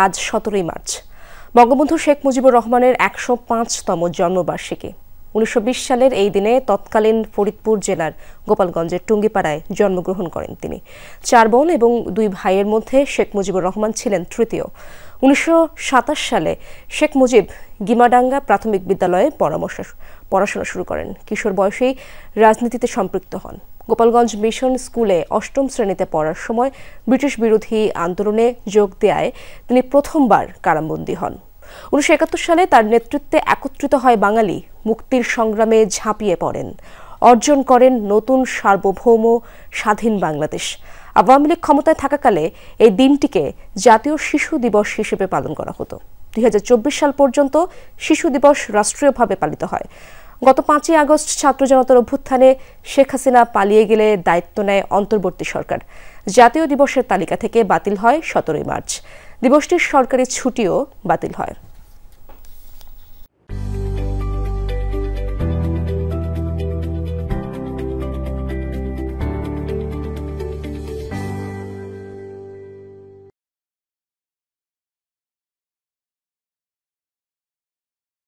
আজ 17 মার্চ বঙ্গবন্ধু শেখ মুজিবুর রহমানের 105তম জন্মবার্ষিকী। 1920 সালের এই দিনে তৎকালীন ফরিদপুর জেলার গোপালগঞ্জের টুঙ্গিপাড়ায় জন্মগ্রহণ করেন তিনি। 4 বোন এবং 2 ভাইয়ের মধ্যে শেখ মুজিবুর রহমান ছিলেন তৃতীয়। 1927 সালে শেখ মুজিব গিমাডাঙ্গা প্রাথমিক বিদ্যালয়ে পড়াশোনা শুরু করেন। কিশোর বয়সেই রাজনীতিতে সম্পৃক্ত হন। গোপালগঞ্জ মিশন স্কুলে 8ম শ্রেণীতে পড়ার সময় ব্রিটিশ বিরোধী আন্দোলনে যোগ দেয়ায় তিনি প্রথমবার কারাবন্দী হন। 1971 সালে তার নেতৃত্বে একত্রিত হয় বাঙালি, মুক্তির সংগ্রামে ঝাঁপিয়ে পড়েন, অর্জন করেন নতুন সার্বভৌম স্বাধীন বাংলাদেশ। আওয়ামী লীগ ক্ষমতায় থাকাকালে এই দিনটিকে জাতীয় শিশু দিবস হিসেবে পালন করা হতো। 2024 সাল পর্যন্ত শিশু দিবস রাষ্ট্রীয়ভাবে পালিত হয়। গত 5ই আগস্ট ছাত্র জনতার অভ্যুত্থানে শেখ হাসিনা পালিয়ে গেলে দায়িত্ব নেয় অন্তর্বর্তী সরকার। জাতীয় দিবসের তালিকা থেকে বাতিল হয় 17 মার্চ। দিবসটির সরকারি ছুটিও বাতিল হয়।